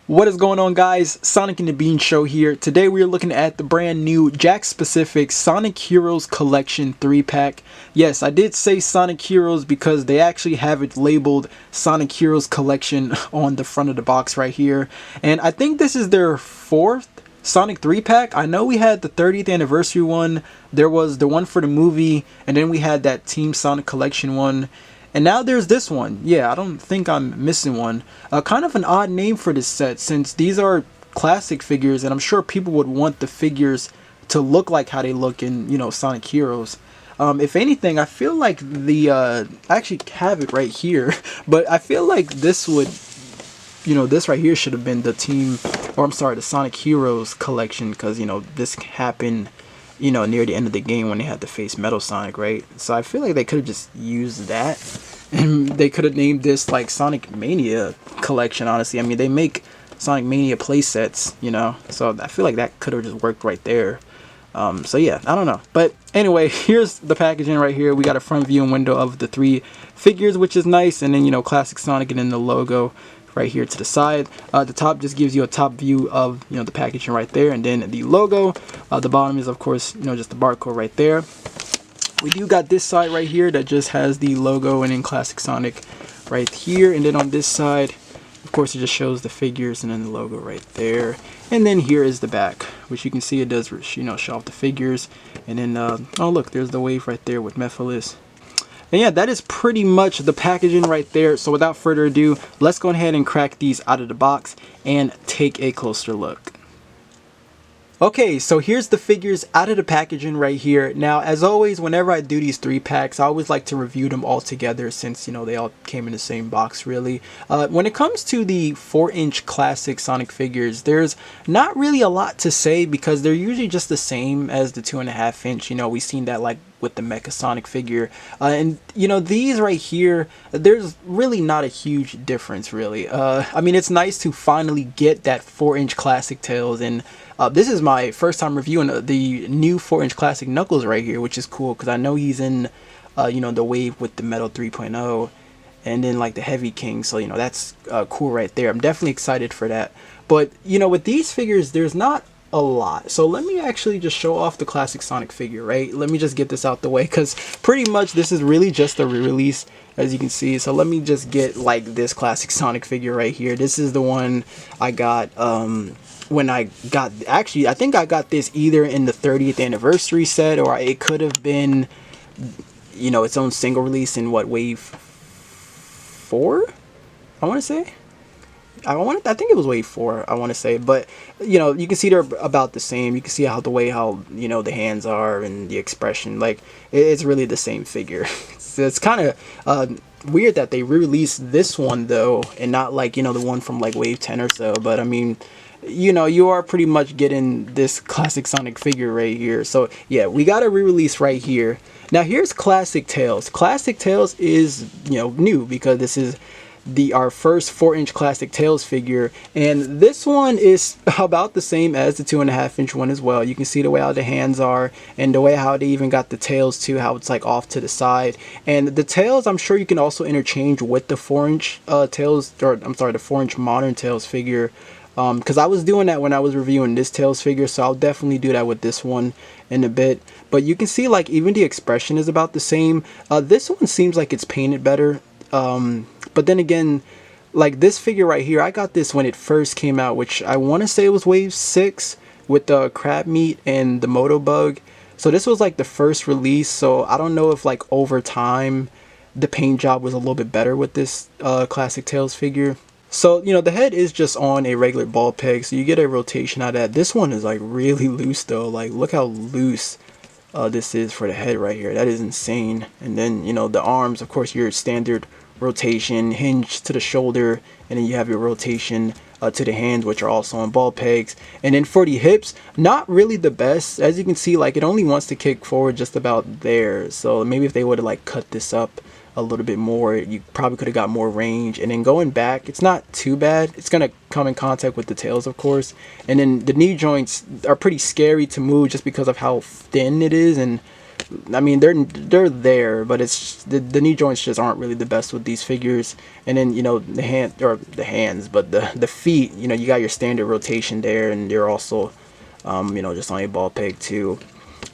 What is going on, guys? Sonic and the Bean Show here. Today we are looking at the brand new Jakks specific Sonic Heroes Collection 3-pack. Yes, I did say Sonic Heroes because they actually have it labeled Sonic Heroes Collection on the front of the box right here. And I think this is their fourth Sonic 3-pack. I know we had the 30th anniversary one, there was the one for the movie, and then we had that Team Sonic Collection one. And now there's this one. Yeah, I don't think I'm missing one. Kind of an odd name for this set since these are classic figures, and I'm sure people would want the figures to look like how they look in, Sonic Heroes. If anything, I feel like I actually have it right here, but I feel like this would, this right here should have been the the Sonic Heroes collection, because, this happened, near the end of the game when they had to face Metal Sonic, right? So I feel like they could have just used that, and they could have named this like Sonic Mania collection, honestly. I mean, they make Sonic Mania playsets, so I feel like that could have just worked right there. So yeah, I don't know. But anyway, here's the packaging right here. We got a front view and window of the three figures, which is nice, and then, classic Sonic, and then the logo right here to the side. The top just gives you a top view of the packaging right there, and then the logo. The bottom is, of course, just the barcode right there. We do got this side right here that just has the logo and then classic Sonic right here, and then on this side, of course, it just shows the figures and then the logo right there. And then here is the back, which you can see it does show off the figures. And then oh look, there's the wave right there with Mephiles. And yeah, that is pretty much the packaging right there. So without further ado, let's go ahead and crack these out of the box and take a closer look. Okay, so here's the figures out of the packaging right here. Now, as always, whenever I do these 3-packs, I always like to review them all together since, they all came in the same box, really. When it comes to the 4-inch classic Sonic figures, there's not really a lot to say because they're usually just the same as the 2.5-inch. We've seen that like with the Mecha Sonic figure. And, these right here, there's really not a huge difference, really. I mean, it's nice to finally get that 4-inch classic Tails, and this is my first time reviewing the new 4-inch classic Knuckles right here, which is cool because I know he's in, the wave with the Metal 3.0 and then like the Heavy King. So, that's cool right there. I'm definitely excited for that. But, with these figures, there's not a lot. So let me actually just show off the classic Sonic figure, right? Let me just get this out the way because pretty much this is really just a re-release, as you can see. So let me just get like this classic Sonic figure right here. This is the one I got when I got, actually I think I got this either in the 30th anniversary set, or it could have been its own single release in wave 4, I want to say. I think it was wave 4, I want to say, but you can see they're about the same. You can see how the hands are and the expression, like it's really the same figure. It's kind of weird that they re-released this one though, and not like the one from like wave 10 or so. But I mean, you are pretty much getting this classic Sonic figure right here. So yeah, we got a re-release right here. Now here's Classic Tails. Classic Tails is new because this is our first 4-inch classic Tails figure, and this one is about the same as the 2.5-inch one as well. You can see the way how the hands are, and the way how they even got the tails too, how it's like off to the side. And the tails, I'm sure you can also interchange with the 4-inch Tails, or I'm sorry, the 4-inch modern Tails figure, because I was doing that when I was reviewing this Tails figure, so I'll definitely do that with this one in a bit. But you can see like even the expression is about the same. This one seems like it's painted better. But then again, like this figure right here, I got this when it first came out, which I want to say it was wave 6 with the crab meat and the moto bug. So this was like the first release, so I don't know if like over time the paint job was a little bit better with this classic Tails figure. So the head is just on a regular ball peg, so you get a rotation out of that. This one is like really loose though. Like look how loose this is for the head right here. That is insane. And then the arms, of course, your standard rotation, hinge to the shoulder, and then you have your rotation to the hands, which are also on ball pegs. And then for the hips, not really the best. As you can see, like it only wants to kick forward just about there. So maybe if they would have like cut this up a little bit more, you probably could have got more range. And then going back, it's not too bad. It's gonna come in contact with the tails, of course. And then the knee joints are pretty scary to move just because of how thin it is, and I mean, they're there, but it's the knee joints just aren't really the best with these figures. And then, you know, the hands, but the feet, you know, you got your standard rotation there, and you're also, you know, just on a ball peg too.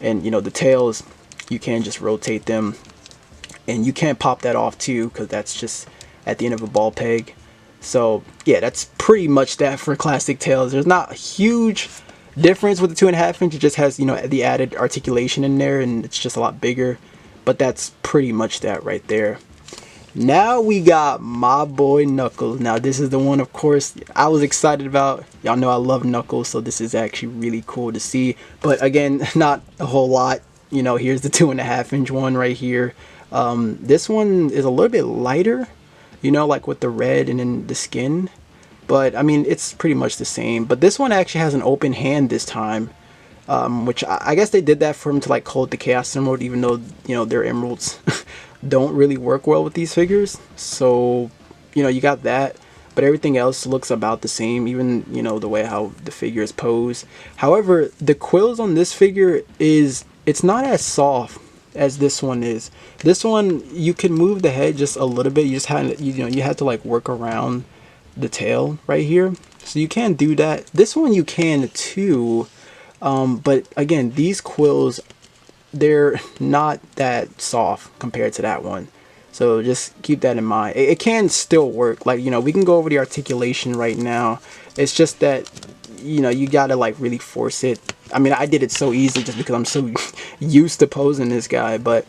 And you know, the tails, you can just rotate them, and you can't pop that off too, because that's just at the end of a ball peg. So yeah, that's pretty much that for classic tails. There's not a huge difference with the 2.5 inch. It just has, you know, the added articulation in there, and it's just a lot bigger. But that's pretty much that right there. Now we got my boy Knuckles. Now this is the one, of course, I was excited about. Y'all know I love Knuckles, so this is actually really cool to see. But again, not a whole lot. You know, here's the 2.5 inch one right here. This one is a little bit lighter, you know, like with the red and then the skin. But I mean, it's pretty much the same. But this one actually has an open hand this time, which I guess they did that for him to like hold the Chaos Emerald, even though, you know, their emeralds don't really work well with these figures. So, you know, you got that, but everything else looks about the same, even, you know, the way how the figure is posed. However, the quills on this figure it's not as soft as this one is. This one, you can move the head just a little bit. You just had, you know, you had to like work around the tail right here, so you can do that. This one you can too, but again, these quills, they're not that soft compared to that one, so just keep that in mind. It can still work, like, you know, we can go over the articulation right now. It's just that, you know, you gotta like really force it. I mean, I did it so easily just because I'm so used to posing this guy, but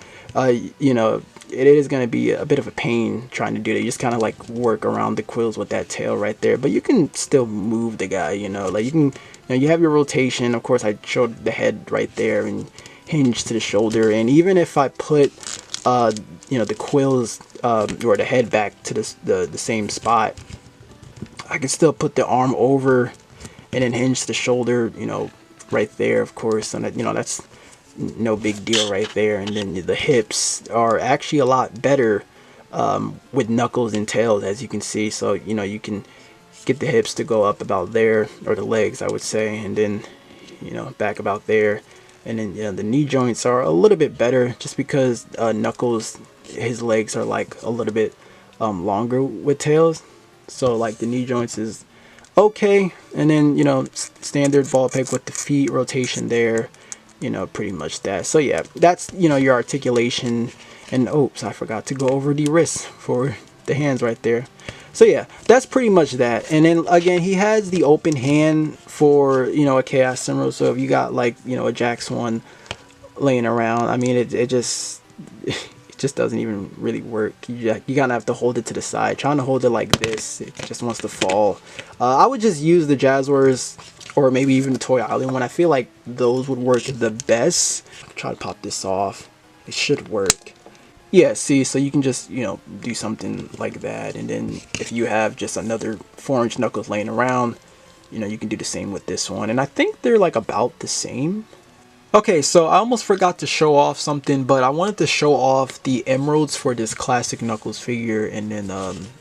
you know, it is going to be a bit of a pain trying to do that. You just kind of like work around the quills with that tail right there, but you can still move the guy, you know, like you can, you know, you have your rotation. Of course, I showed the head right there and hinge to the shoulder, and even if I put you know, the quills or the head back to the same spot, I can still put the arm over and then hinge the shoulder, you know, right there, of course. And that, you know, that's no big deal right there. And then the hips are actually a lot better with Knuckles and Tails, as you can see. So, you know, you can get the hips to go up about there, or the legs, I would say, and then, you know, back about there. And then, you know, the knee joints are a little bit better, just because Knuckles, his legs are like a little bit longer with Tails. So like the knee joints is okay, and then, you know, standard ball peg with the feet rotation there, you know, pretty much that. So yeah, that's, you know, your articulation. And oops, I forgot to go over the wrists for the hands right there. So yeah, that's pretty much that. And then again, he has the open hand for, you know, a Chaos Emerald. So if you got like, you know, a Jakks one laying around, I mean, it just it just doesn't even really work. You gotta have to hold it to the side. Trying to hold it like this, it just wants to fall. I would just use the Jazzwares, or maybe even the Toy Island one. I feel like those would work the best. Try to pop this off. It should work. Yeah, see, so you can just, you know, do something like that. And then if you have just another 4-inch Knuckles laying around, you know, you can do the same with this one. And I think they're like about the same. Okay, so I almost forgot to show off something, but I wanted to show off the emeralds for this classic Knuckles figure, and then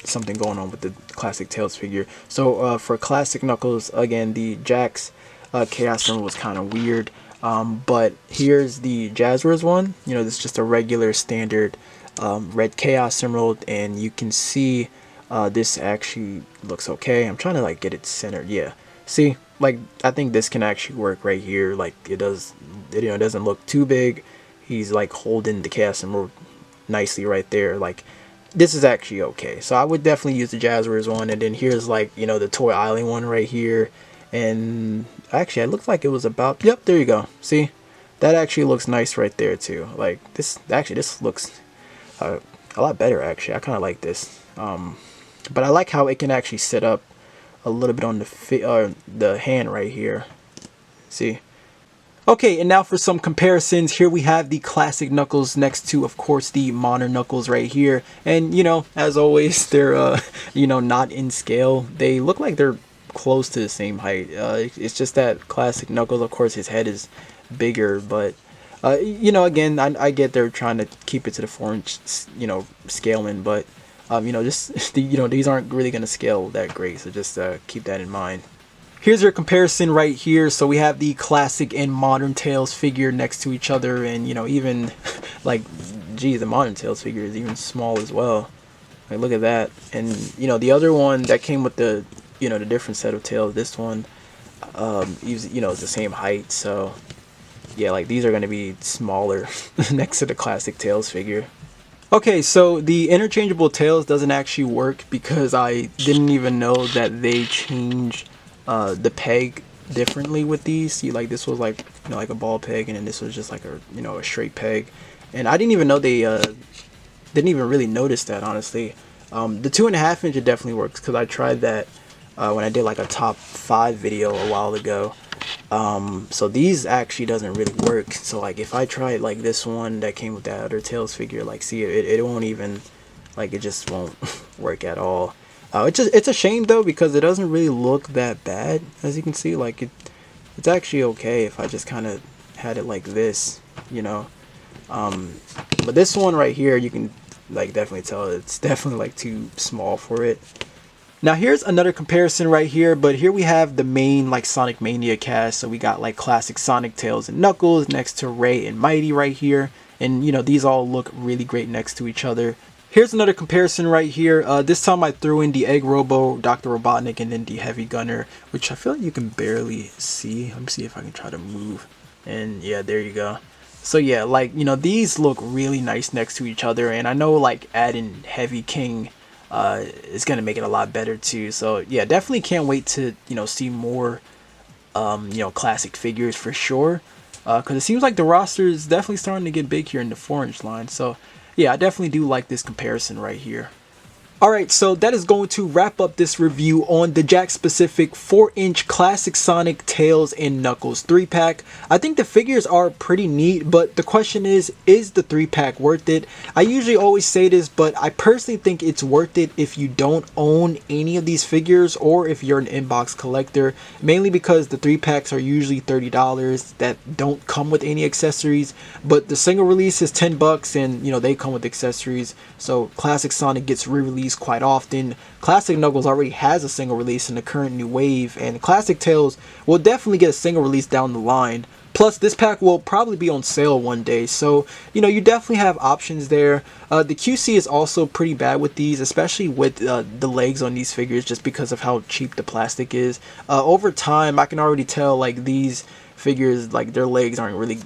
something going on with the classic Tails figure. So for classic Knuckles, again, the Jakks Chaos Emerald was kind of weird, but here's the Jazzwares one. You know, this is just a regular standard red Chaos Emerald, and you can see this actually looks okay. I'm trying to like get it centered. Yeah, see, like I think this can actually work right here. Like it does, you know, it doesn't look too big. He's like holding the Chaos Emerald nicely right there. Like this is actually okay. So I would definitely use the Jazzwares one. And then here's like, you know, the Toy Island one right here. And actually, it looks like it was about, yep, there you go. See, that actually looks nice right there too. Like this, actually, this looks a lot better actually. I kind of like this. But I like how it can actually sit up a little bit on the hand right here. See. Okay, and now for some comparisons. Here we have the classic Knuckles next to, of course, the modern Knuckles right here. And, you know, as always, they're, you know, not in scale. They look like they're close to the same height. It's just that classic Knuckles, of course, his head is bigger. But, you know, again, I get they're trying to keep it to the 4-inch, you know, scaling. But, you know, just, you know, these aren't really going to scale that great. So just keep that in mind. Here's your comparison right here. So we have the classic and modern Tails figure next to each other, and you know, even like, geez, the modern Tails figure is even small as well. Like, look at that. And you know, the other one that came with the, you know, the different set of tails, this one, you know, it's the same height. So yeah, like these are going to be smaller next to the classic Tails figure. Okay, so the interchangeable tails doesn't actually work because I didn't even know that they change the peg differently with these. See, like this was like, you know, like a ball peg, and then this was just like a, you know, a straight peg. And I didn't even know they didn't even really notice that, honestly. The 2.5 inch, it definitely works because I tried that when I did like a top 5 video a while ago. So these actually doesn't really work. So like if I try like this one that came with that other Tails figure, like see, it won't even, like it just won't work at all. It's a shame though, because it doesn't really look that bad. As you can see, like it's actually okay if I just kind of had it like this, you know. But this one right here, you can like definitely tell it's definitely like too small for it. Now here's another comparison right here, but here we have the main like Sonic Mania cast. So we got like classic Sonic, Tails, and Knuckles next to Ray and Mighty right here. And you know, these all look really great next to each other. Here's another comparison right here. This time I threw in the Egg Robo, Dr. Robotnik, and then the Heavy Gunner, which I feel like you can barely see. Let me see if I can try to move. And yeah, there you go. So yeah, like, you know, these look really nice next to each other. And I know like adding Heavy King is gonna make it a lot better too. So yeah, definitely can't wait to, you know, see more you know, classic figures for sure, because it seems like the roster is definitely starting to get big here in the 4-inch line. So yeah, I definitely do like this comparison right here. Alright, so that is going to wrap up this review on the Jakks specific 4-inch classic Sonic, Tails, and Knuckles 3-pack. I think the figures are pretty neat, but the question is the 3-pack worth it? I usually always say this, but I personally think it's worth it if you don't own any of these figures, or if you're an inbox collector, mainly because the 3-packs are usually $30 that don't come with any accessories, but the single release is $10 and, you know, they come with accessories. So classic Sonic gets re-released quite often. Classic Knuckles already has a single release in the current new wave, and Classic Tails will definitely get a single release down the line. Plus, this pack will probably be on sale one day, so you know, you definitely have options there. The QC is also pretty bad with these, especially with the legs on these figures, just because of how cheap the plastic is. Over time, I can already tell like these figures, like their legs aren't really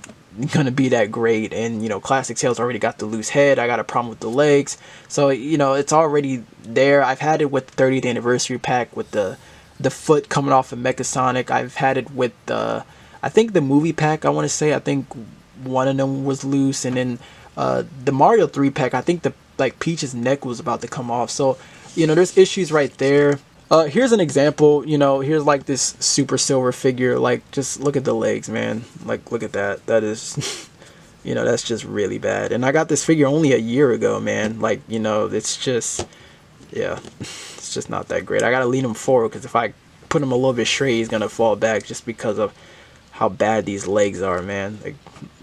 gonna be that great, and you know, Classic Tails already got the loose head. I got a problem with the legs, so you know, it's already there. I've had it with the 30th anniversary pack with the foot coming off of Mecha Sonic. I've had it with the, I think the movie pack, I want to say, I think one of them was loose, and then the Mario 3 pack, I think the like Peach's neck was about to come off. So you know, there's issues right there. Here's an example. You know, here's like this Super Silver figure. Like, just look at the legs, man. Like, look at that. That is, you know, that's just really bad. And I got this figure only a year ago, man. Like, you know, it's just, yeah, it's just not that great. I gotta lean him forward, because if I put him a little bit straight, he's gonna fall back, just because of how bad these legs are, man. Like,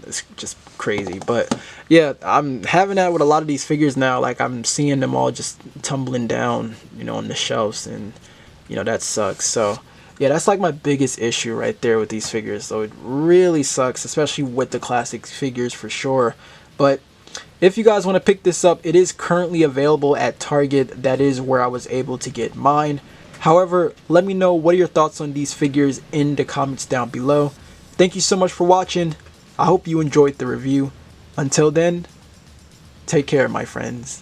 it's just crazy. But yeah, I'm having that with a lot of these figures now. Like, I'm seeing them all just tumbling down, you know, on the shelves, and you know, that sucks. So yeah, that's like my biggest issue right there with these figures. So it really sucks, especially with the classic figures for sure. But if you guys want to pick this up, it is currently available at Target. That is where I was able to get mine. However, let me know what are your thoughts on these figures in the comments down below. Thank you so much for watching. I hope you enjoyed the review. Until then, take care, my friends.